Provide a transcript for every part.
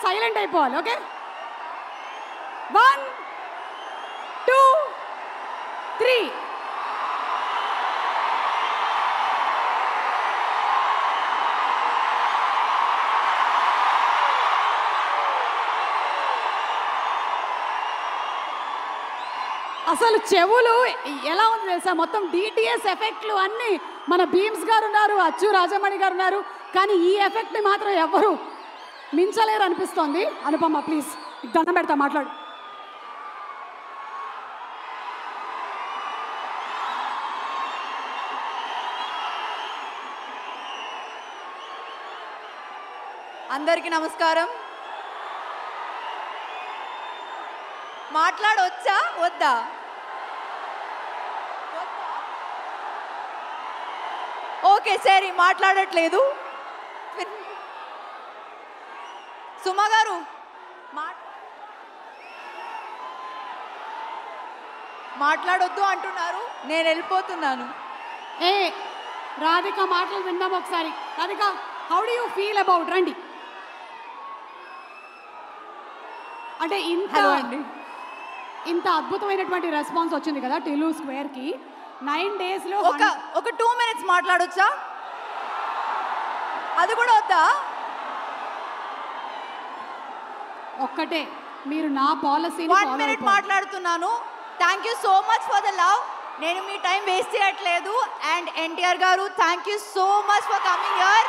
Silent అయిపోవాలి. Okay, 1 2 3. అసలు చెవులు ఎలా ఉంది తెలుసా, మొత్తం డిటిఎస్ ఎఫెక్ట్లు అన్నీ మన భీమ్స్ గారు ఉన్నారు, అచ్చు రాజమణి గారు ఉన్నారు, కానీ ఈ ఎఫెక్ట్ని మాత్రం ఎవ్వరు మించలేరు అనిపిస్తోంది. అనుపమ ప్లీజ్ దండం పెడతా, మాట్లాడు. అందరికీ నమస్కారం. మాట్లాడొచ్చా వద్దా? ఓకే సరే, మాట్లాడట్లేదు. సుమ గారు మాట్లాడొద్దు అంటున్నారు, నేను వెళ్ళిపోతున్నాను. ఏ రాధిక మాటలు విందాం ఒకసారి. Radhika, how do you feel about, రండి. అంటే ఇంత అద్భుతమైనటువంటి రెస్పాన్స్ వచ్చింది కదా టిలు స్క్వేర్కి. 9 డేస్లో ఒక 2 minutes మాట్లాడొచ్చా? అది కూడా వద్దా? ఒక్కటే, మీరు నా పాలసీని 1 minute మాట్లాడుతున్నాను. Thank you so much for the love. నేను మీ టైం వేస్ట్ చేయట్లేదు. అండ్ ఎన్టీఆర్ గారు, thank you so much for coming here.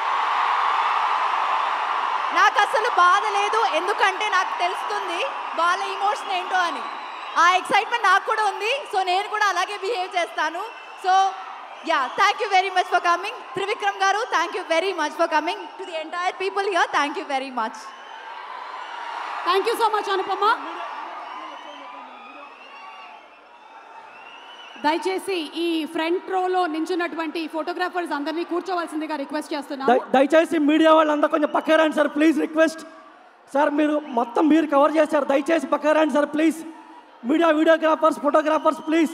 నాకు అసలు బాధ లేదు, ఎందుకంటే నాకు తెలుస్తుంది వాళ్ళ ఇమోషన్ ఏంటో అని. ఆ ఎక్సైట్మెంట్ నాకు కూడా ఉంది. సో నేను కూడా అలాగే బిహేవ్ చేస్తాను. So yeah, thank you very much for coming. Trivikram garu, thank you very much for coming. To the entire people here, thank you very much. Thank you so much Anupama. దయచేసి ఈ ఫ్రంట్ రోలో నించున్నటువంటి ఫోటోగ్రాఫర్స్ అందరినీ కూర్చోవలసిందిగా request చేస్తున్నాను. దయచేసి media వాళ్ళందరూ కొంచెం పక్క రండి సార్, ప్లీజ్ రిక్వెస్ట్. సార్ మీరు మొత్తం మీరు కవర్ చేశారు, దయచేసి పక్క రండి sir please. Videographers, photographers please.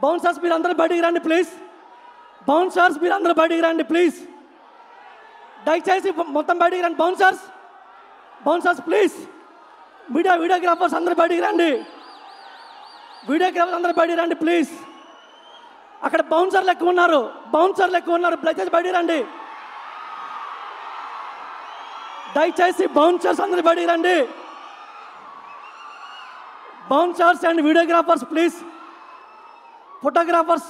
Bouncers మీరు అందరూ బయటికి రండి ప్లీజ్. బౌన్సర్స్ మీరు అందరూ బయటికి రండి ప్లీజ్. దయచేసి మొత్తం బయటికి రండి. Bouncers please. వీడియోగ్రాఫర్స్ అందరూ బయటికి రండి. వీడియోగ్రాఫర్స్ అందరూ బయటికి రండి ప్లీజ్. అక్కడ బౌన్సర్లు ఎక్కువ ఉన్నారు, దయచేసి బయటికి రండి. దయచేసి బౌన్సర్స్ అందరూ బయటికి రండి. Bouncers and videographers please. Photographers